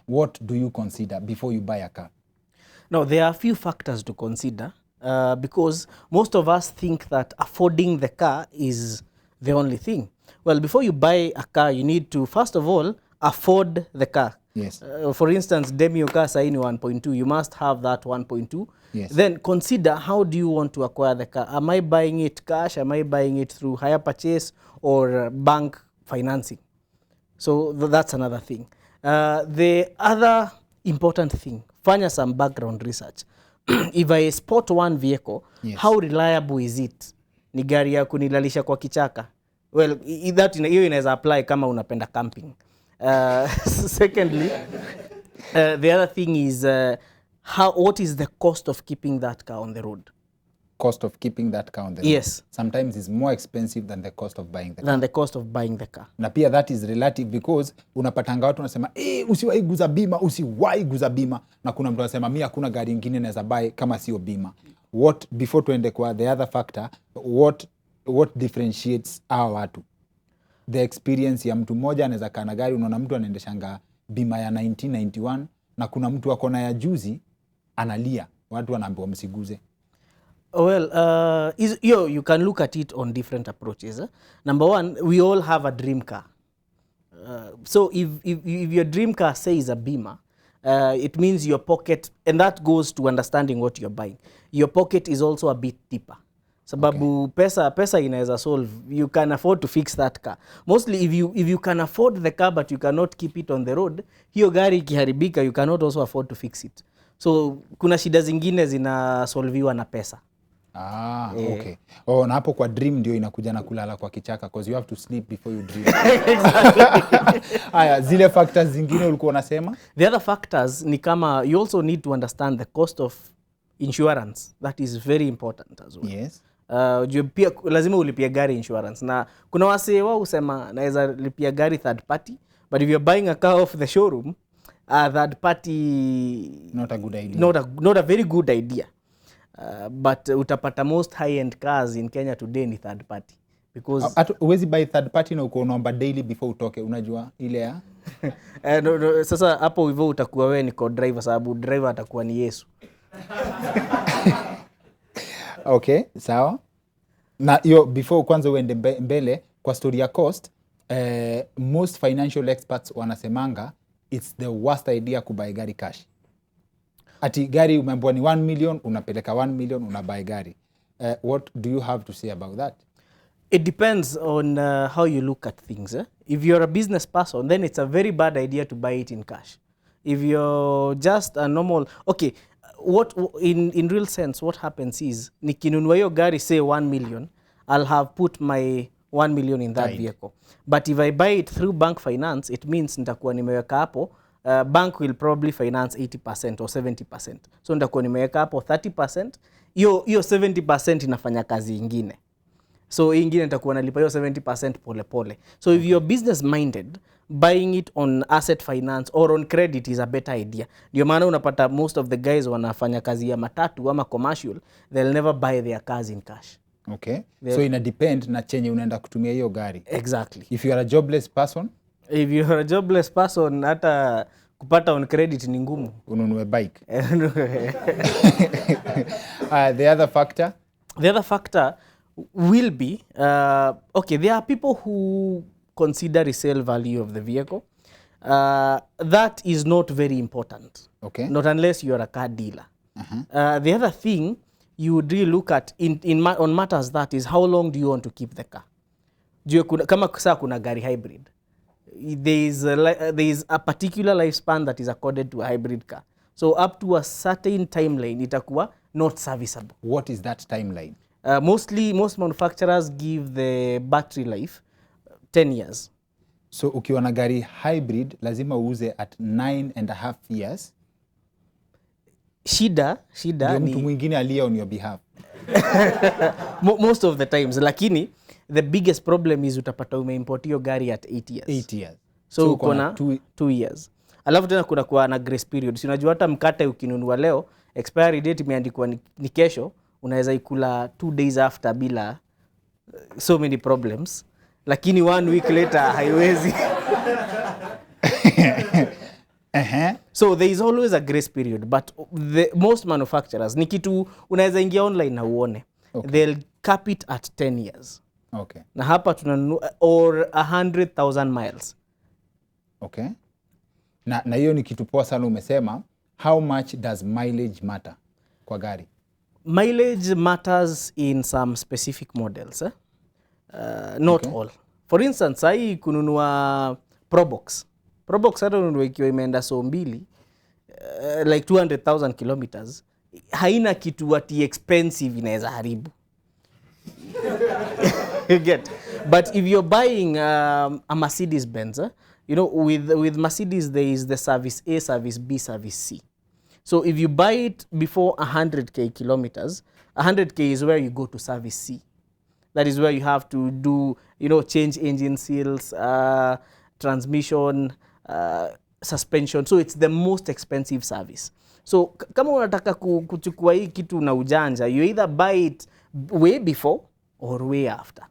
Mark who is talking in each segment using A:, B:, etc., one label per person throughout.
A: what do you consider before you buy a car?
B: Now, there are a few factors to consider because most of us think that affording the car is the only thing. Well, before you buy a car, you need to, first of all, afford the car.
A: Yes.
B: For instance, Demio car saini 1.2, you must have that 1.2.
A: Yes.
B: Then consider, how do you want to acquire the car? Am I buying it cash? Am I buying it through hire purchase or bank financing? So that's another thing. The other important thing, fanya some background research. If I spot one vehicle,
A: yes,
B: how reliable is it? Ni gari ya kunilalisha kwa kichaka? Well, hiyo inaweza apply kama unapenda camping. Secondly, the other thing is what is the cost of keeping that car on the road?
A: Cost of keeping that car on the road.
B: Yes.
A: Sometimes it's more expensive than the cost of buying the car.
B: Than the cost of buying the car.
A: Na pia that is relative because unapatanga watu wanasema usiwahi guza bima, usiwahi guza bima, na kuna mtu anasema mimi hakuna gari nyingine naweza buy kama sio bima. What, before tuende kwa the other factor, what differentiates hawa watu? The experience ya mtu mmoja anaweza kaa na gari, unaona mtu anaendeshanga bima ya 1991 na kuna mtu akona ya juzi analia, watu wanaambiwa msiguze.
B: Well, you can look at it on different approaches. Number one, we all have a dream car. So if your dream car says a Beamer, it means your pocket, and that goes to understanding what you're buying. Your pocket is also a bit deeper. Sababu pesa inaweza solve. You can afford to fix that car. Mostly if you can afford the car but you cannot keep it on the road, hiyo gari ikiharibika, you cannot also afford to fix it. So kuna shida zingine zinasolviwa na pesa.
A: Okay. Na hapo kwa dream ndio inakuja na kulala kwa kichaka because you have to sleep before you dream. Aya, zile factors zingine ulikuwa unasema?
B: The other factors ni kama you also need to understand the cost of insurance. That is very important as well.
A: Yes.
B: Pia lazima ulipia gari insurance. Na kuna wasee wao husema naweza lipia gari third party, but if you're buying a car off the showroom, third party
A: not a good idea.
B: Not a very good idea. But utapata most high-end cars in Kenya today ni third party. Because
A: uwezi buy third party na uko unaomba daily before utoke, unajua ile ya?
B: No, sasa hapo hivyo utakuwa wewe ni co-driver sababu driver atakuwa ni Yesu.
A: Okay, sawa. Na hiyo before kwanza uende mbele kwa story ya cost, most financial experts wanasemanga it's the worst idea kubuy gari cash. Ati gari umeambiwa ni 1 million, unapeleka 1 million, unabuy gari. What do you have to say about that?
B: It depends on how you look at things. If you're a business person, then it's a very bad idea to buy it in cash. If you're just a normal... Okay, what in real sense, what happens is, nikinunua hiyo gari, say 1 million, I'll have put my 1 million in that vehicle. But if I buy it through bank finance, it means nitakuwa nimeweka hapo, bank will probably finance 80% or 70%. So nitakuwa nimeweka hapo 30%, hiyo 70% inafanya kazi ingine. So hii ingine nitakuwa nalipa hiyo 70% pole pole. So if you're business minded, buying it on asset finance or on credit is a better idea. Ndio maana unapata most of the guys wanafanya kazi ya matatu ama commercial, they'll never buy their cars in cash.
A: Okay. So ina depend na chenye unaenda kutumia hiyo gari.
B: Exactly.
A: If you are a jobless person,
B: hata kupata on credit ni ngumu.
A: Ununue bike. The other factor
B: will be, okay, there are people who consider resale value of the vehicle. That is not very important.
A: Okay.
B: Not unless you are a car dealer. The other thing you would really look at on matters that is, how long do you want to keep the car? Kama kusa kuna gari hybrid, there is a particular lifespan that is accorded to a hybrid car. So up to a certain timeline, itakuwa not serviceable.
A: What is that timeline?
B: Most manufacturers give the battery life 10 years.
A: So ukiwa na gari hybrid, lazima uuze at 9.5 years.
B: Shida
A: ni mtu mwingine alia on your behalf.
B: Most of the times. Lakini, the biggest problem is utapata umeimport hiyo gari at 8 years.
A: 8 years.
B: So kuna 2 years. Alafu tena kuna kuwa na grace period. Si unajua hata mkate ukinunua leo, expiry date imeandikwa ni kesho, unaweza ikula 2 days after bila so many problems. Lakini 1 week later haiwezi. So there is always a grace period, but the most manufacturers ni kitu unaweza ingia online na uone.
A: Okay.
B: They'll cap it at 10 years.
A: Okay.
B: Na hapa tunanunua or 100,000 miles.
A: Okay. Na hiyo ni kitu poa sana umesema. How much does mileage matter kwa gari?
B: Mileage matters in some specific models. Not all. For instance, sahi kununua Probox hata ununua ikiwa imeenda so mbili, like 200,000 kilometers, haina kitu ati expensive inaweza haribu. You get. But if you're buying a Mercedes Benz, you know, with Mercedes there is the service A, service B, service C. So if you buy it before 100k kilometers, 100k is where you go to service C. That is where you have to do, you know, change engine seals, transmission, suspension. So it's the most expensive service. So kama unataka kuchukua hii kitu na ujanja, you either buy it way before or way after.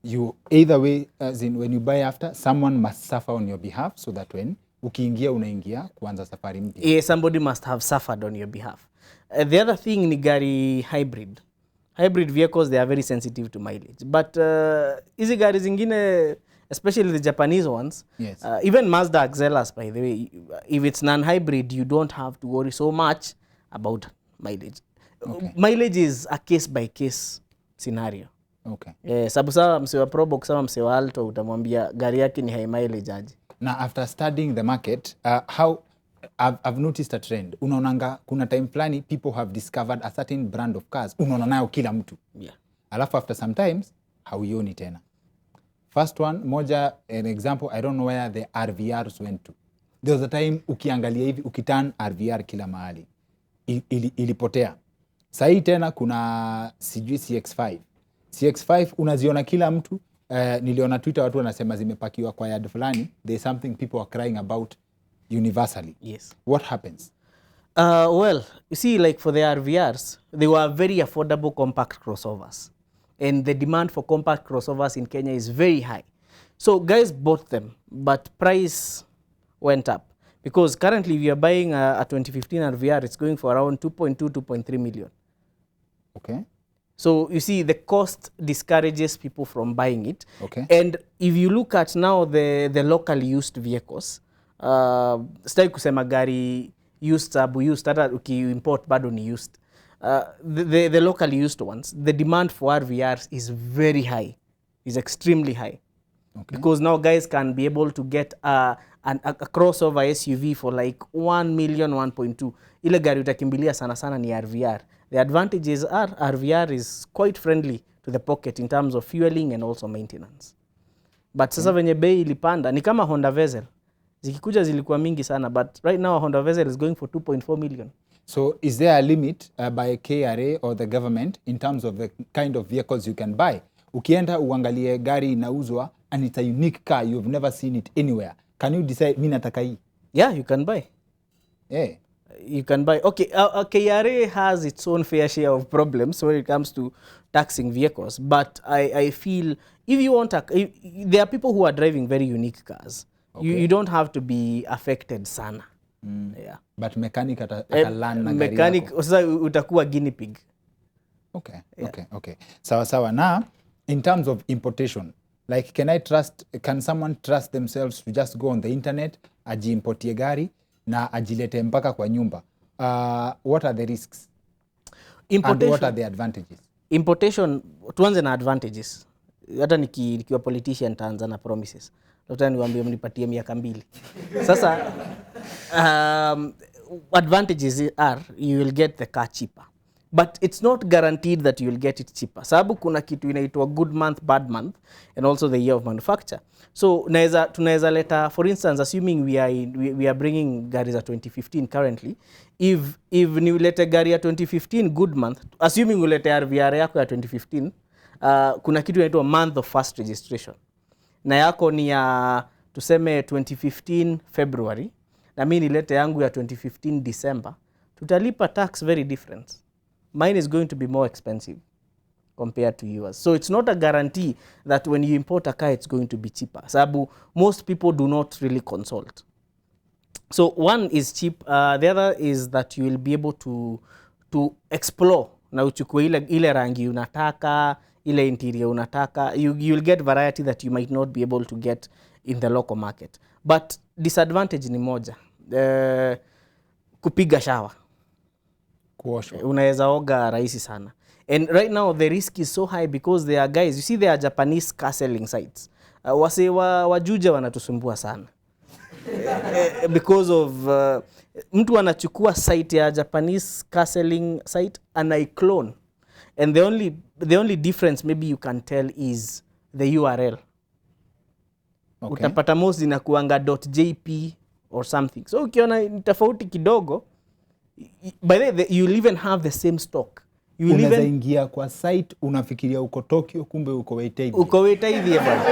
A: You either way, as in when you buy after, someone must suffer on your behalf so that when ukiingia unaingia kuanza safari mpya.
B: Yeah, somebody must have suffered on your behalf. The other thing ni gari hybrid. Hybrid vehicles, they are very sensitive to mileage. But hizi gari zingine, especially the Japanese ones,
A: yes.
B: Even Mazda Axelas, by the way, if it's non-hybrid, you don't have to worry so much about mileage.
A: Okay.
B: Mileage is a case-by-case scenario.
A: Okay.
B: Sababu sawa msewa Probox sama msewa Alto utamwambia gari yake ni high mileage aje.
A: Now, after studying the market, how I've noticed a trend. Unaonanga kuna time flani people have discovered a certain brand of cars. Unaona nayo kila mtu.
B: Yeah.
A: Alafu after sometimes hauioni tena. First one, moja an example, I don't know where the RVRs went to. There was a time ukiangalia hivi ukiturn RVR kila mahali. Ilipotea. Sahi tena kuna sijui CX5. CX5 unaziona kila mtu. Niliona Twitter watu wanasema zimepakiwa kwa yard fulani. There's something people are crying about universally.
B: Yes.
A: What happens?
B: Well, you see, like for the RVRs, they were very affordable compact crossovers. And the demand for compact crossovers in Kenya is very high. So guys bought them, but price went up. Because currently if you're buying a 2015 RVR, it's going for around 2.2, 2.3 million.
A: Okay.
B: So you see, the cost discourages people from buying it.
A: Okay.
B: And if you look at now the local used vehicles, sitaki kusema gari used sabu used, hata uki-import bado ni used. The local used ones, the demand for RVRs is very high, is extremely high. Okay. Because now guys can be able to get a crossover SUV for like 1 million, 1.2. Ile gari utakimbilia sana sana ni RVR. The advantages are RVR is quite friendly to the pocket in terms of fueling and also maintenance. But sasa venye bei ilipanda ni kama Honda Vezel. Zikikuja zilikuwa mingi sana, but right now Honda Vezel is going for 2.4 million.
A: So is there a limit by KRA or the government in terms of the kind of vehicles you can buy? Ukienda uangalie gari inauzwa and it's a unique car, you've never seen it anywhere. Can you decide mimi nataka hii?
B: Yeah, you can buy.
A: Yeah.
B: You can buy. Okay, KRA has its own fair share of problems when it comes to taxing vehicles, but I feel if you want there are people who are driving very unique cars. Okay. You don't have to be affected sana. Yeah.
A: But mechanic atalan na gari
B: mechanic
A: yako.
B: Sasa utakuwa guinea pig.
A: Okay.
B: Yeah.
A: Okay. Sawa. Now, in terms of importation, like can someone trust themselves to just go on the internet, ajiimportie gari na ajilete mpaka kwa nyumba? What are the risks? And what are the advantages?
B: Importation, tuanze na advantages. Hata nikiwa politician taanza na promises. Lota niwaambie mnipatie miaka 2. Sasa advantages are you will get the car cheaper. But it's not guaranteed that you will get it cheaper. Sababu kuna kitu inaitwa good month, bad month, and also the year of manufacture. So tunaweza leta, for instance, assuming we are bringing gari za 2015 currently, if ni ulete gari ya 2015 good month, assuming ulete RVR yako ya 2015, kuna kitu inaitwa month of first registration. Na yako ni ya tuseme 2015 February, na mimi nilete yangu ya 2015 December, tutalipa tax very different. Mine is going to be more expensive. compared to yours. So it's not a guarantee that when you import a car, it's going to be cheaper. Sababu most people do not really consult. So one is cheap. The other is that you will be able to explore. Na uchukue ile rangi unataka, ile interior unataka. You'll get variety that you might not be able to get in the local market. But disadvantage ni moja. Kupiga shower.
A: Kuoshwa.
B: Unaweza oga rahisi sana. And right now the risk is so high because there are guys, you see there are Japanese car selling sites. Wase wajuja wanatusumbua sana. Because of mtu anachukua site ya Japanese car selling site anaiclone. And the only difference maybe you can tell is the URL. Okay. Utapata most inakuanga .jp or something. So ukiona ni tofauti kidogo, by the way, you'll even have the same stock.
A: Unaweza ingia kwa site unafikiria uko Tokyo kumbe uko Waitai.
B: Uko Waitai bwana.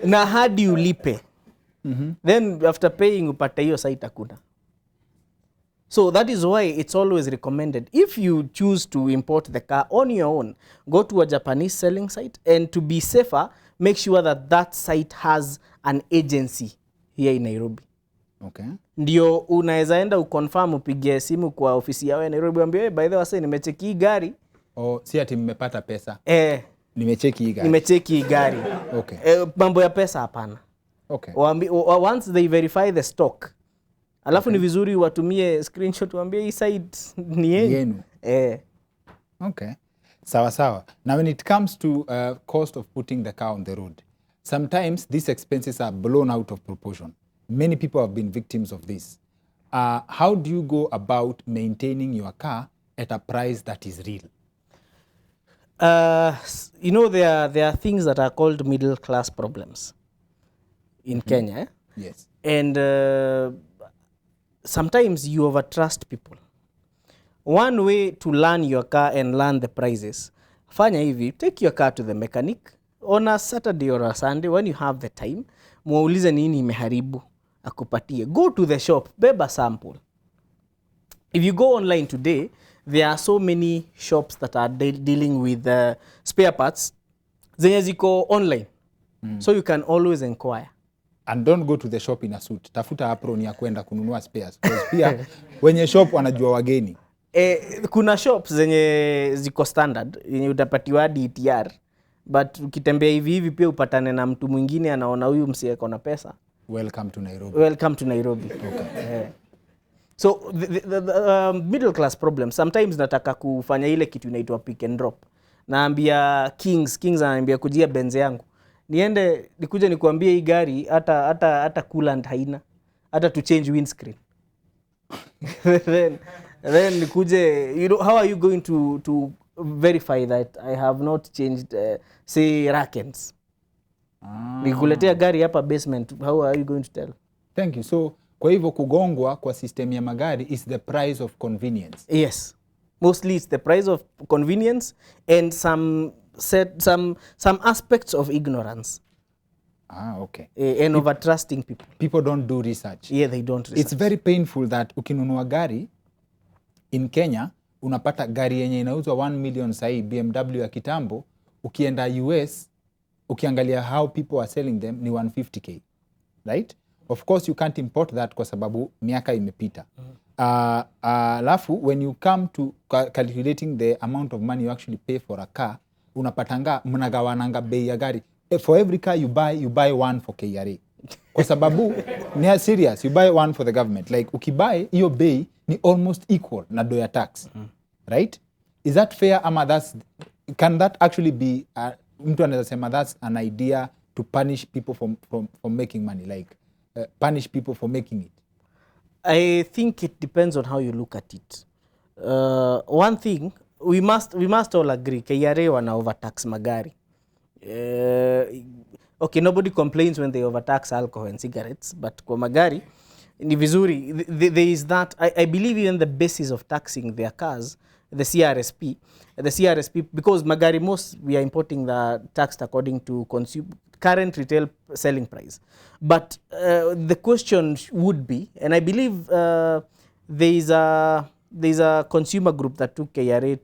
B: Na hadi ulipe. Then after paying upata hiyo site hakuna. So that is why it's always recommended, if you choose to import the car on your own, go to a Japanese selling site, and to be safer, make sure that that site has an agency here in Nairobi.
A: Okay.
B: Ndio unaweza enda uconfirm, upige simu kwa ofisi yao ya Nairobi, ambie by the way nimecheki hii gari.
A: Si ati mmepata pesa. Nimecheki hii gari.
B: Nimecheki hii gari.
A: Okay.
B: Mambo ya pesa hapana.
A: Okay.
B: Once they verify the stock, alafu ni vizuri watumie screenshot, waambie hii site ni yenu.
A: Okay. Sawa. Now when it comes to cost of putting the car on the road, sometimes these expenses are blown out of proportion. Many people have been victims of this. How do you go about maintaining your car at a price that is real?
B: You know, there are things that are called middle class problems in Kenya.
A: Yes.
B: And sometimes you overtrust people. One way to learn your car and learn the prices, fanya hivi, take your car to the mechanic on a Saturday or a Sunday when you have the time. Muulize nini imeharibu, akupatie. Go to the shop, beba sample. If you go online today, there are so many shops that are dealing with spare parts. Zenye ziko online. So you can always inquire.
A: And don't go to the shop in a suit. Tafuta apron ya kwenda kununua spares. Because pia wenye shop wanajua wageni.
B: Kuna shops zenye ziko standard, yenye utapatiwa hadi ETR. But ukitembea hivi pia upatane na mtu mwingine anaona huyu msee ako na pesa.
A: Welcome to Nairobi.
B: Welcome to Nairobi. Okay. So the middle class problem, sometimes nataka kufanya ile kitu inaitwa pick and drop. Naambia Kings anaambia kujia Benz yangu. Niende nikuje nikuambie hii gari hata coolant haina. Hata to change windscreen. then nikuje, you know, how are you going to verify that I have not changed say rackets? Nikuletea gari hapa basement, how are you going to tell?
A: Thank you. So kwa hivyo kugongwa kwa system ya magari is the price of convenience.
B: Yes. Mostly it's the price of convenience and some aspects of ignorance.
A: Okay.
B: And overtrusting people.
A: People don't do research.
B: Yeah, they don't research.
A: It's very painful that ukinunua gari in Kenya, unapata gari yenye inauzwa 1 million sahi, BMW ya kitambo, ukienda US, ukiangalia how people are selling them ni 150k. Right? Of course you can't import that kwa sababu miaka imepita. Alafu when you come to calculating the amount of money you actually pay for a car, unapatanga mnagawananga bei ya gari. For every car you buy one for KRA. Kwa sababu ni serious, you buy one for the government. Like ukibuy hiyo bei ni almost equal na do ya tax. Right? Is that fair ama can that actually be mtu anaweza sema that's an idea to punish people from making money, like punish people for making it?
B: I think it depends on how you look at it. One thing we must all agree, KRA wana overtax magari. Okay, nobody complains when they overtax alcohol and cigarettes, but kwa magari ni vizuri, there is that. I believe even the basis of taxing their cars, the CRSP, because magari most we are importing the taxed according to current retail selling price. But the question would be, and I believe there is a consumer group that took KRA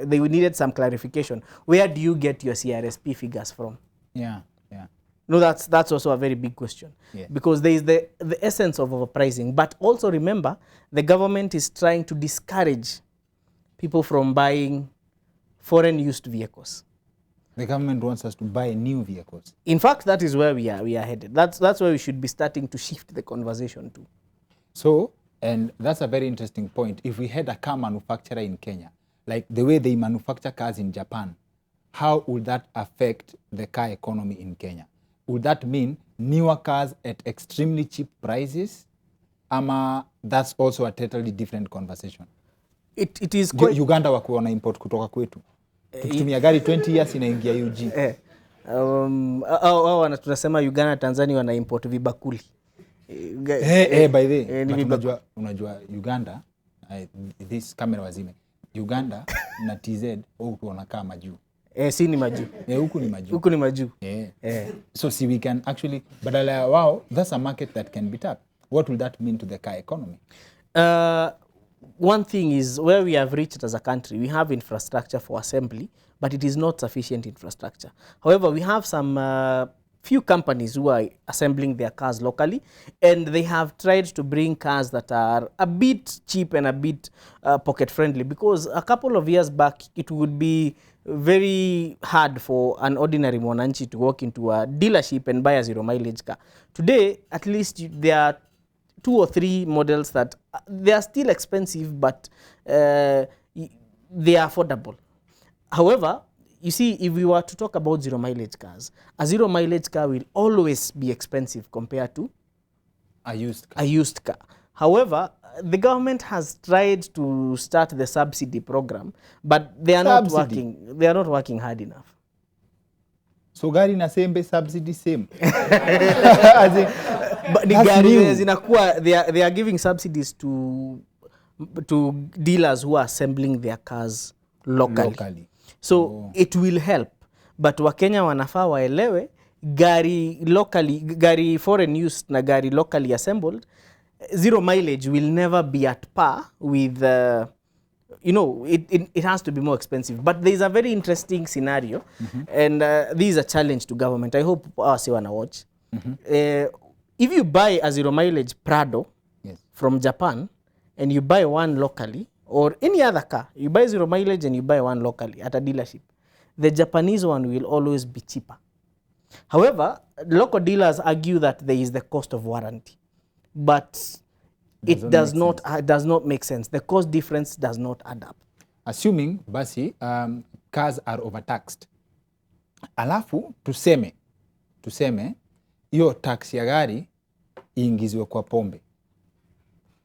B: they needed some clarification. Where do you get your CRSP figures from?
A: Yeah.
B: No, that's also a very big question.
A: Yeah.
B: Because there is the essence of overpricing. But also remember, the government is trying to discourage people from buying foreign used vehicles.
A: The government wants us to buy new vehicles.
B: In fact, that is where we are headed. That's where we should be starting to shift the conversation to.
A: So, and that's a very interesting point. If we had a car manufacturer in Kenya, like the way they manufacture cars in Japan, how would that affect the car economy in Kenya? Would that mean newer cars at extremely cheap prices? That's also a totally different conversation.
B: It is quite...
A: Uganda wako wana import kutoka kwetu. Tukitumia gari 20 years inaingia UG.
B: Tunasema Uganda, Tanzania wana import vibakuli.
A: By the way, unajua Uganda, this camera wazime. Uganda na TZ huku wanakaa majuu.
B: Si ni majuu.
A: Huku ni majuu.
B: Huku ni majuu.
A: So see, we can actually, badala ya wow, that's a market that can be tapped. What will that mean to the car economy?
B: One thing is, where we have reached as a country, we have infrastructure for assembly, but it is not sufficient infrastructure. However, we have some few companies who are assembling their cars locally, and they have tried to bring cars that are a bit cheap and a bit pocket friendly, because a couple of years back it would be very hard for an ordinary mwananchi to walk into a dealership and buy a zero mileage car. Today, at least there are 2 or 3 models that they are still expensive, but they are affordable. However, you see, if we were to talk about zero mileage cars, a zero mileage car will always be expensive compared to
A: a
B: used car. However, the government has tried to start the subsidy program, but they are not working. They are not working hard enough.
A: So gari na sembe subsidy same.
B: But the gari they are giving subsidies to dealers who are assembling their cars locally. So it will help, but Wakenya wanafaa waelewe gari foreign used na gari locally assembled, zero mileage will never be at par with it has to be more expensive. But there is a very interesting scenario, and this is a challenge to government. I hope wasi wana watch. If you buy a zero mileage Prado from Japan and you buy one locally, or any other car, you buy zero mileage and you buy one locally at a dealership, the Japanese one will always be cheaper. However, local dealers argue that there is the cost of warranty, but it does not make sense. The cost difference does not add up.
A: Assuming basi cars are overtaxed, alafu tuseme hiyo tax ya gari iingizwe kwa pombe,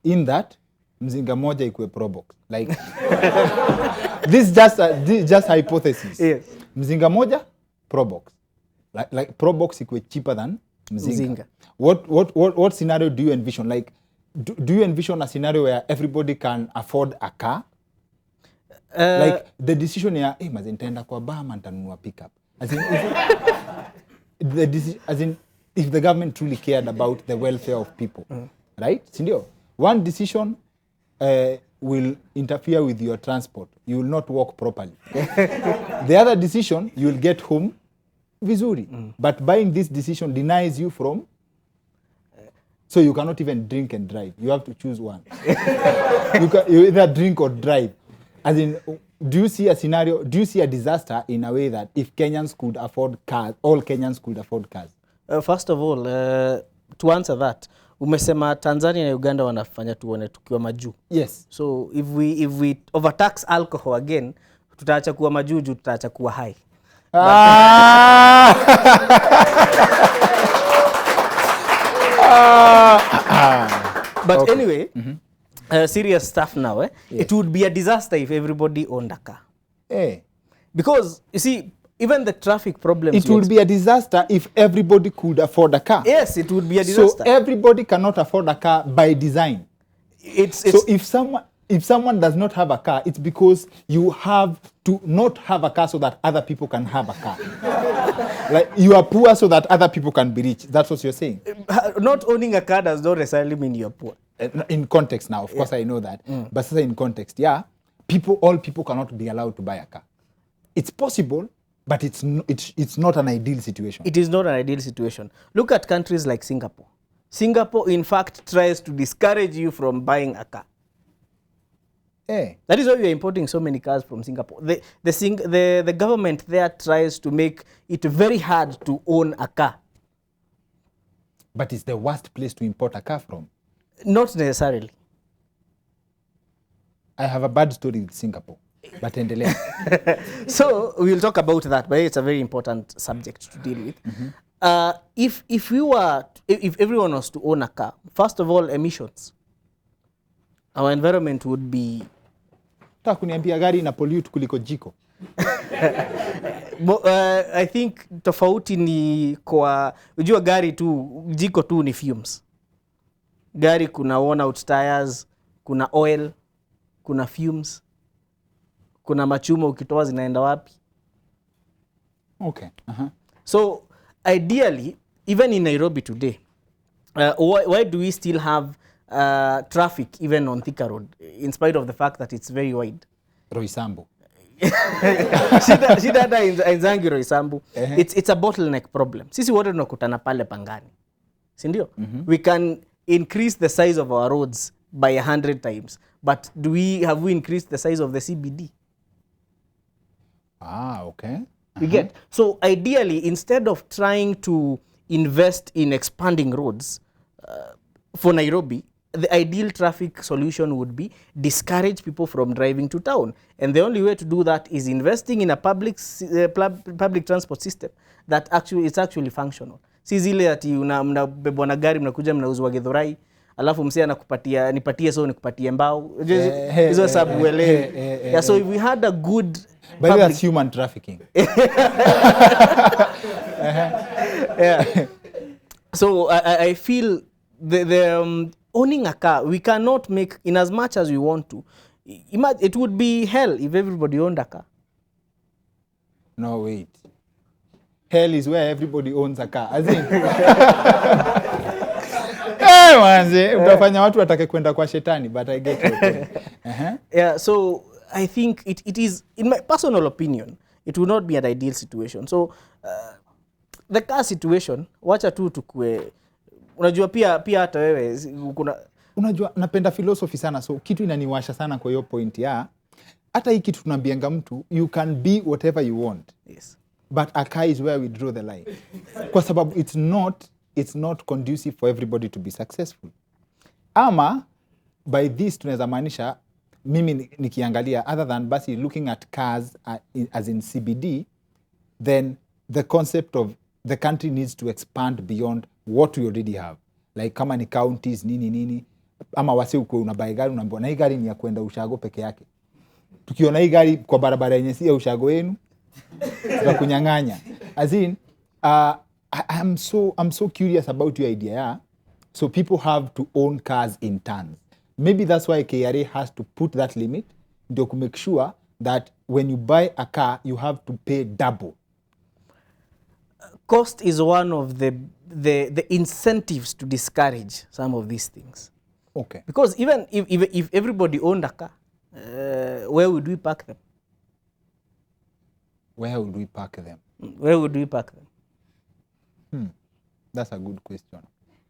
A: in that mzinga moja ikuwe probox, like this just hypothesis.
B: Yes.
A: Mzinga moja probox, like probox ikuwe cheaper than mzinga. What scenario do you envision? Like do you envision a scenario where everybody can afford a car? Like the decision ya maze nitaenda kwa bama nitanunua pickup, as in if the government truly cared about the welfare of people, right? Sindio, one decision will interfere with your transport. You will not walk properly. The other decision, you will get home vizuri. But buying this decision denies you from, so you cannot even drink and drive. You have to choose one. You either drink or drive. As in, do you see a scenario, do you see a disaster in a way that if Kenyans could afford cars, all Kenyans could afford cars?
B: First of all, to answer that, umesema Tanzania na Uganda wanafanya tuone tukiwa majuu.
A: Yes.
B: So if we overtax alcohol again, tutaacha kuwa majuu, tutaacha kuwa high. But anyway, serious stuff now. Yes. It would be a disaster if everybody owned a car. Because, you see, even the traffic problems...
A: It would be a disaster if everybody could afford a car.
B: Yes, it would be a disaster.
A: So everybody cannot afford a car by design. So if someone does not have a car, it's because you have to not have a car so that other people can have a car. Like you are poor so that other people can be rich. That's what you're saying.
B: Not owning a car does not necessarily mean you're poor.
A: In context now, of course I know that. But in context, yeah. all people cannot be allowed to buy a car. It's possible, but it's not an ideal situation.
B: It is not an ideal situation. Look at countries like Singapore. Singapore, in fact, tries to discourage you from buying a car. That is why we are importing so many cars from Singapore. The government there tries to make it very hard to own a car.
A: But it's the worst place to import a car from.
B: Not necessarily. I
A: have a bad story with Singapore, but endelea.
B: So we'll talk about that, but it's a very important subject to deal with. If everyone was to own a car, first of all, emissions, our environment would be.
A: Taka kuniambia gari ina pollute kuliko jiko.
B: I think tofauti ni kwa unajua gari tu, jiko tu ni fumes. Gari kuna worn out tires, kuna oil, kuna fumes, kuna machuma ukitoa zinaenda wapi.
A: Okay.
B: So ideally, even in Nairobi today, why do we still have traffic even on Thika Road, in spite of the fact that it's very wide?
A: Roysambu.
B: Shida hata inzangi Roysambu. It's a bottleneck problem. Sisi wote tunakutana pale Pangani. Si ndio? We can increase the size of our roads by 100 times. But have we increased the size of the CBD?
A: Okay.
B: You get? So ideally, instead of trying to invest in expanding roads for Nairobi, the ideal traffic solution would be discourage people from driving to town. And the only way to do that is investing in a public transport system that is actually functional. Si zile ati mnabebwa na gari mnakuja mnauzwa Githurai, alafu msee anakupatia nipatie so nikupatie mbao. Hizo sabuele. Yeah, so if we had a good
A: but that's human trafficking.
B: Yeah. So I feel the owning a car, we cannot make in as much as we want to. It would be hell if everybody owned a car.
A: No, wait. Hell is where everybody owns a car. As in, manze, utafanya watu watake kwenda kwa shetani, but I get it.
B: Yeah, so I think it is, in my personal opinion, it will not be an ideal situation. So the car situation, wacha tu tukue. Unajua pia hata wewe kuna
A: unajua napenda philosophy sana, so kitu inaniwasha sana kwa hiyo point ya hata hii kitu tunaambianga mtu you can be whatever you want.
B: Yes.
A: But a car is where we draw the line. Kwa sababu it's not conducive for everybody to be successful. Ama by this tunaweza maanisha mimi nikiangalia other than basi looking at cars as in CBD, then the concept of the country needs to expand beyond what we already have. Like kama ni counties nini ama wase uko unabai gari unaambiwa na hii gari ni ya kwenda ushago peke yake. Tukiona hii gari kwa barabara yenye si ya ushago wenu za kunyang'anya. As in I'm so curious about your idea. Yeah? So people have to own cars in tons. Maybe that's why KRA has to put that limit to make sure that when you buy a car you have to pay double.
B: Cost is one of the incentives to discourage some of these things.
A: Okay.
B: Because even if everybody owned a car, where would we park them?
A: Where would we park them?
B: Where would we park them?
A: That's a good question.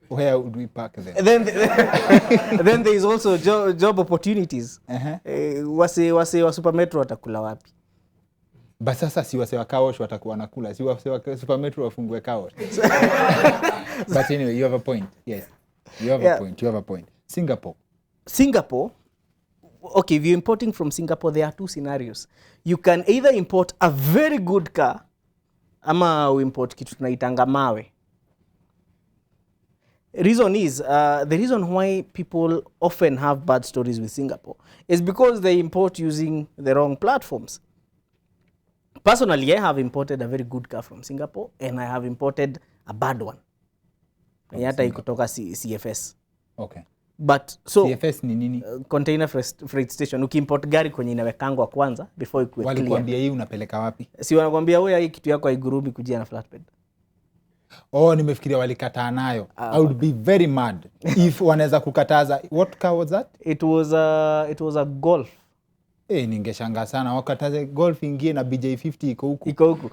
A: Where would we park them?
B: Then there is also job opportunities. Wase wa Supermetro watakula wapi?
A: But sasa si wase wa kaosh watakuwa nakula. Si wase wa Supermetro wafungue kaosh. But anyway, you have a point. Yes. You have a point. Singapore,
B: okay, if you're importing from Singapore, there are two scenarios. You can either import a very good car, ama we import kitu tunaitanga mawe. Reason is, the reason why people often have bad stories with Singapore is because they import using the wrong platforms. Personally, I have imported a very good car from Singapore and I have imported a bad one. Yata ikutoka CFS.
A: Okay.
B: But so
A: CFS ni nini?
B: Container freight station. Ukiimport gari kwenye inawekangwa kwanza before ikuwe clear.
A: Walikwambia hii unapeleka wapi?
B: Si wanakuambia wewe hii kitu yako haigurumi kujia na flatbed.
A: Oh, nimefikiria walikataa nayo. I would be very mad if wanaweza kukataza. What car was that?
B: It was a Golf.
A: Ningeshangaa sana wakataze golf ingie na BJ50 iko huku.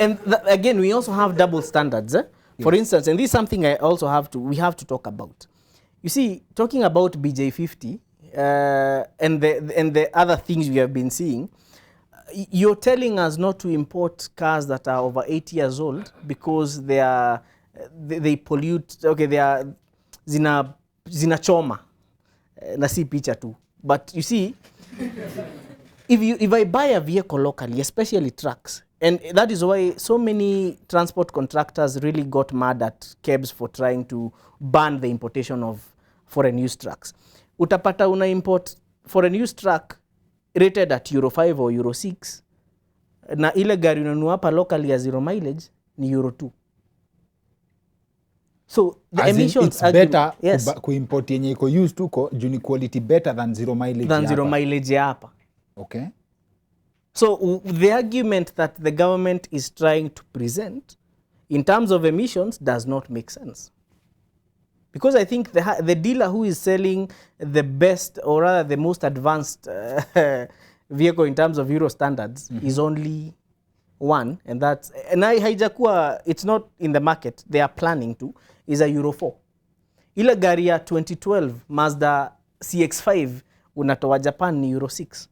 B: And again, we also have double standards. For instance, and this is something we have to talk about. You see, talking about BJ50 and the other things we have been seeing, you're telling us not to import cars that are over 8 years old because they pollute. Okay, they are zinachoma na si picha tu. But you see, if I buy a vehicle locally, especially trucks, and that is why so many transport contractors really got mad at cabs for trying to ban the importation of foreign use trucks. Utapata una import foreign use truck rated at Euro 5 or Euro 6, na ile gari unanunua hapa locally ya 0 mileage ni Euro 2. So the
A: as
B: emissions
A: it's better
B: kuimport
A: yenye iko used tuko juu ni quality better than 0 mileage
B: than 0 mileage ya hapa.
A: Okay.
B: So the argument that the government is trying to present in terms of emissions does not make sense. Because I think the dealer who is selling the best or rather the most advanced vehicle in terms of Euro standards is only one, and that's, and haijakuwa, it's not in the market, they are planning to, is a Euro 4. Ile gari ya 2012 Mazda CX-5 unatoa Japan ni Euro 6.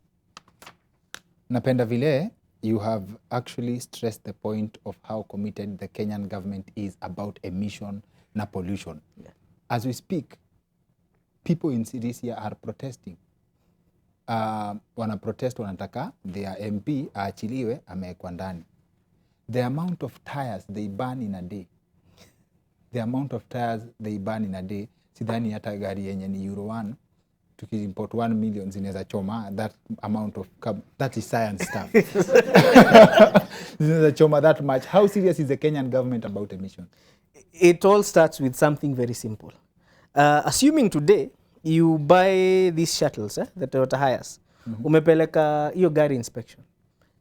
A: Napenda vile you have actually stressed the point of how committed the Kenyan government is about emission na pollution. Yeah. As we speak, people in cities here are protesting. Wana protest, wanataka their MP aachiliwe, amewekwa ndani. The amount of tires they burn in a day. Sidhani hata gari yenye ni Euro 1 tukiimport 1 million zinaweza choma that amount of that is science stuff. Zinaweza choma that much. How serious is the Kenyan government about emission?
B: It all starts with something very simple. Assuming today you buy these shuttles, the Toyota Hiace, umepeleka hiyo gari inspection.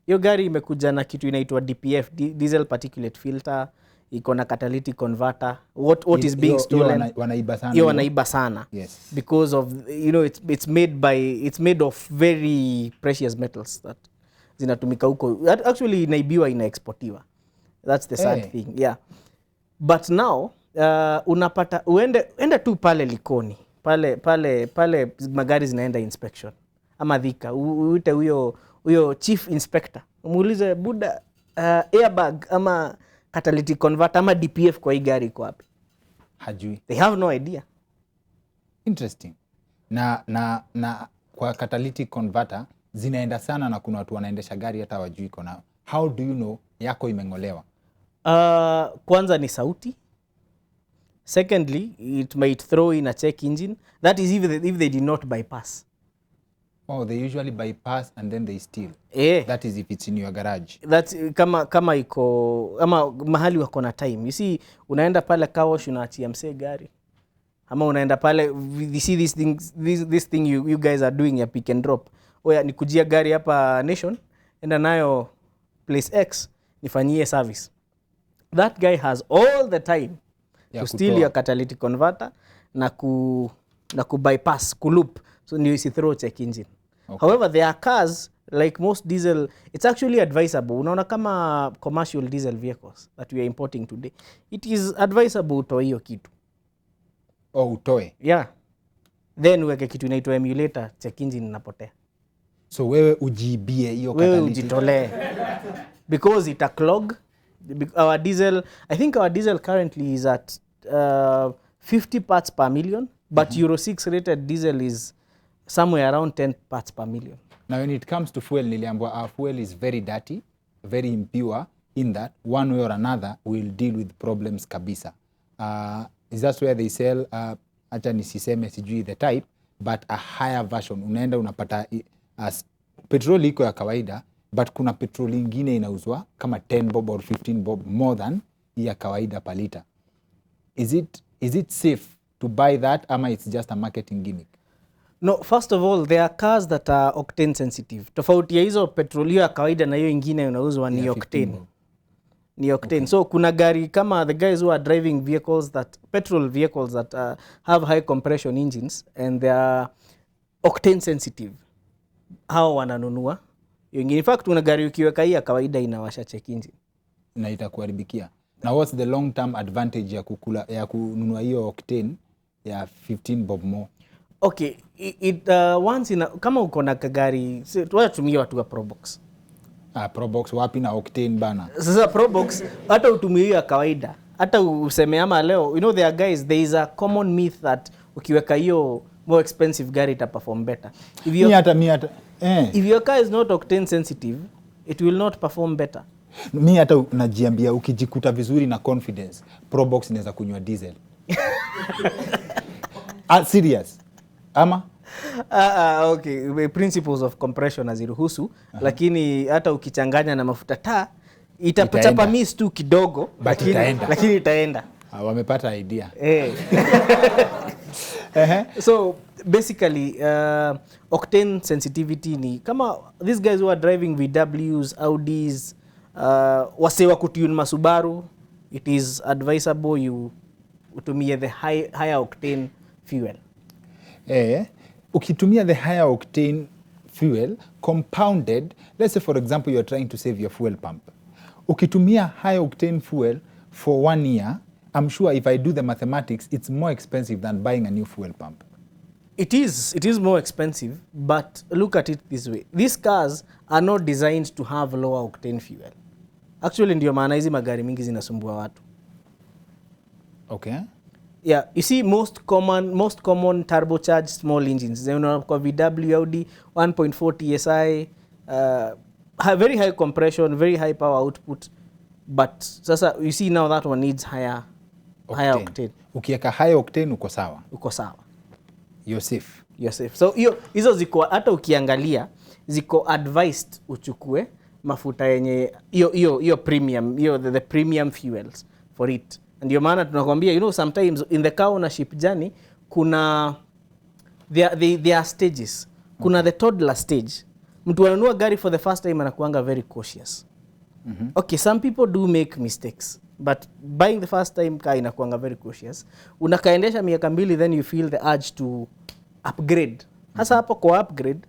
B: Hiyo gari imekuja na kitu inaitwa DPF, diesel particulate filter, iko na catalytic converter. What is being stolen? Wanaiba sana.
A: Yes.
B: Because of, you know, it's made of very precious metals that zinatumika huko. Actually inaibiwa, inaexportiwa. That's the sad thing. Yeah. But now unapata uende tu pale Likoni, pale magari zinaenda inspection, ama Thika, uite huyo chief inspector, umuulize buda, airbag ama catalytic converter ama DPF kwa hii gari iko wapi?
A: Hajui.
B: They have no idea.
A: Interesting. Na kwa catalytic converter zinaenda sana, na kuna watu wanaendesha gari hata wajui iko nao. How do you know yako imengolewa?
B: Kwanza ni sauti. Secondly, it might throw in a check engine. That is if they did not bypass.
A: Oh, they usually bypass and then they steal. That is if it's in your garage.
B: That's kama iko ama mahali wako na time. You see, unaenda pale car wash unaachia msee gari. Ama unaenda pale, you see this thing you guys are doing ya pick and drop. Oya, nikujia gari hapa Nation, enda nayo place X, nifanyie service. That guy has all the time to steal your catalytic converter na ku bypass, ku loop, so ndio isi throw check engine. Okay. However, there are cars like most diesel, it's actually advisable. Unaona kama commercial diesel vehicles that we are importing today, it is advisable utoe hiyo kitu.
A: Utoe?
B: Yeah. Then uweke kitu inaitwa emulator, check engine inapotea.
A: So wewe ujibie hiyo catalytic?
B: Wewe ujitolee. Because it a clog. Our diesel, I think our diesel currently is at 50 parts per million, but Euro 6 rated diesel is somewhere around 10 parts per million.
A: Now when it comes to fuel, niliambiwa our fuel is very dirty, very impure, in that one way or another will deal with problems kabisa. Is that where they sell, acha nisiseme sijui the type, but a higher version. Unaenda unapata petroli iko ya kawaida, but kuna petroli ingine inauzwa kama 10 bob or 15 bob more than ya kawaida per liter. Is it safe to buy that, ama it's just a marketing gimmick?
B: No, first of all, there are cars that are octane sensitive. Tofauti ya hizo petroli ya kawaida na hiyo ingine unauzwa ni octane. Ni octane. Okay. So kuna gari kama the guys who are driving vehicles petrol vehicles that have high compression engines and they are octane sensitive. hao wananunua wengine. In fact una gari ukiweka hii ya kawaida inawasha check engine
A: na itakuharibikia. Na what's the long term advantage ya kununua hiyo octane ya 15 bob more?
B: Okay, once kama uko na gari tuwatumie watu wa Probox.
A: Probox wapi na octane bana?
B: Sasa Probox hata utumie hiyo ya kawaida, hata useme ama leo, you know there are guys, there is a common myth that ukiweka hiyo more expensive gari ita perform better. If your car is not octane sensitive, it will not perform better.
A: Mi hata najiambia ukijikuta vizuri na confidence, Probox inaweza kunywa diesel. Serious? Ama?
B: Okay, principles of compression haziruhusu, lakini hata ukichanganya na mafuta taa itachapa miss tu kidogo, lakini itaenda.
A: Wamepata idea.
B: So basically octane sensitivity ni kama these guys who are driving VWs, Audis, wasewa kutune masubaru, it is advisable you utumie the higher octane fuel.
A: Ukitumia the higher octane fuel compounded, let's say for example you're trying to save your fuel pump. Ukitumia high octane fuel for 1 year, I'm sure if I do the mathematics, it's more expensive than buying a new fuel pump.
B: It is more expensive, but look at it this way. These cars are not designed to have lower octane fuel. Actually ndio maana hizi magari mingi zinasumbua watu.
A: Okay.
B: Yeah, you see most common turbocharged small engines. Kwa VW, Audi 1.4 TSI, very high compression, very high power output. But sasa you see now that one needs higher octane.
A: Ukiweka high octane uko sawa. You're safe. So hizo ziko hata ukiangalia ziko advised uchukue mafuta yenye hiyo premium, the premium fuels for it. Ndio maana tunakwambia, you know, sometimes in the car ownership journey kuna there are stages. Kuna the toddler stage. Mtu ananunua gari for the first time anakuanga very cautious. Okay, some people do make mistakes, but buying the first time car inakuanga very cautious. Unakaendesha miaka 2 then you feel the urge to upgrade. Hasa hapo kwa upgrade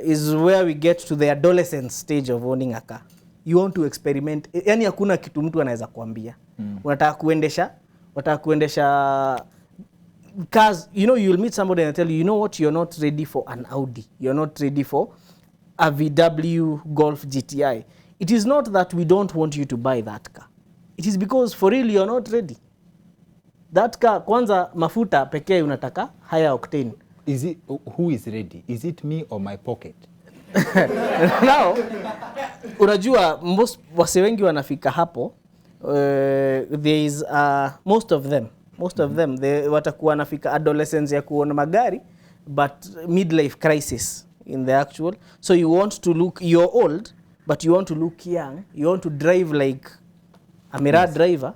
A: is where we get to the adolescent stage of owning a car. You want to experiment. Yani hakuna kitu mtu anaweza kuambia. Unataka kuendesha cars, you know, you'll meet somebody and tell you, you know what, you're not ready for an Audi. You're not ready for a VW Golf GTI. It is not that we don't want you to buy that car. It is because for real you're not ready. That car, kwanza mafuta pekee unataka higher octane. Who is ready? Is it me or my pocket?
B: Now, unajua wase wengi wanafika hapo, there is most of them they watakuwa wanafika adolescence ya kuona magari, but midlife crisis in the actual. So you want to look, you're old but you want to look young, you want to drive like a mirror driver.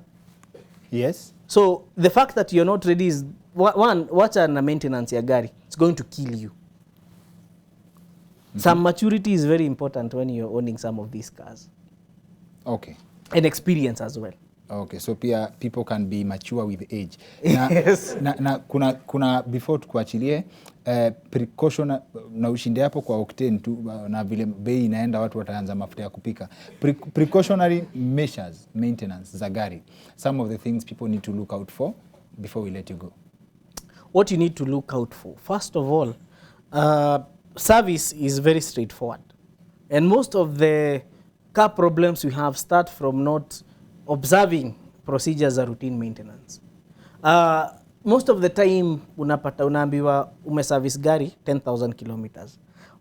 A: Yes.
B: So the fact that you're not ready is one, wacha na maintenance ya gari, it's going to kill you. Some maturity is very important when you're owning some of these cars. Okay. And experience as well.
A: Okay, so people can be mature with age.
B: Yes.
A: Na kuna before tukuachilie precaution na ushinde hapo kwa octane tu, na vile bei inaenda watu wataanza mafuta ya kupika. Precautionary measures, maintenance za gari. Some of the things people need to look out for before we let you go.
B: What you need to look out for, first of all, service is very straightforward. And most of the car problems we have start from not observing procedures za routine maintenance. Most of the time unaambiwa umeservice gari 10,000 kilometers.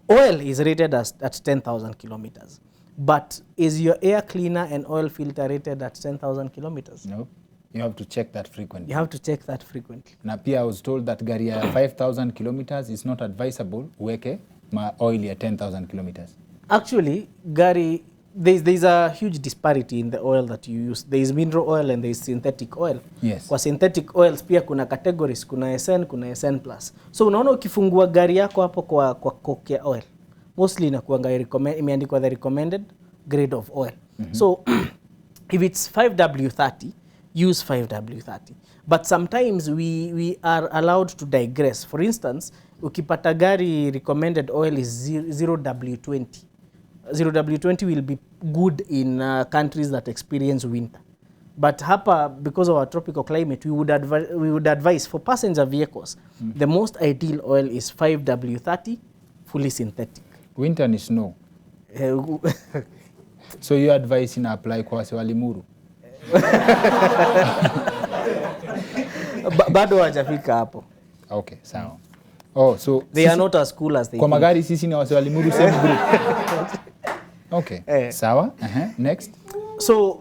B: Oil is rated at 10,000 kilometers. But is your air cleaner and oil filter rated at 10,000 kilometers?
A: No. You have to check that frequently.
B: You have to check that frequently.
A: Na pia I was told that gari ya 5,000 kilometers is not advisable uweke oil ya 10,000 kilometers.
B: Actually, gari, there's a huge disparity in the oil that you use. There is mineral oil and there is synthetic oil.
A: Yes.
B: Kwa synthetic oils pia kuna categories, kuna SN, kuna SN+. So unaona ukifungua gari yako hapo kwa coke ya oil, mostly inakuanga imeandikwa the recommended grade of oil. So if it's 5W30, use 5W30. But sometimes we are allowed to digress. For instance, ukipata gari recommended oil is 0W20. 0W20 will be good in countries that experience winter. But hapa, because of our tropical climate, we would advise for passenger vehicles, the most ideal oil is 5W30, fully synthetic.
A: Winter ni snow. So your advice ina apply kwa wase wa Limuru?
B: Bado hawajafika hapo.
A: Okay, sawa. Oh, so
B: they are not as cool as they
A: kwa
B: think.
A: magari sisi ni wase wa Limuru same group. Okay, sawa. Next.
B: So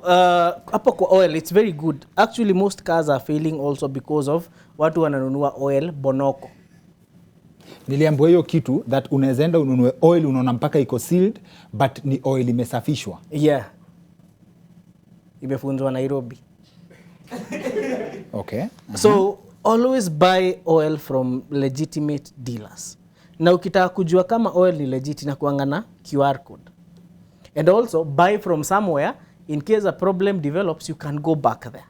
B: hapo kwa oil, it's very good. Actually, most cars are failing also because of watu wananunua oil bonoko.
A: Niliambiwa hiyo kitu that unawezaenda ununue oil unaona mpaka iko sealed but ni oil imesafishwa.
B: Yeah. Imefunzwa Nairobi.
A: Okay.
B: So always buy oil from legitimate dealers. Na ukitaka kujua kama oil ni legit na kuanga na QR code. And also buy from somewhere in case a problem develops, you can go back there.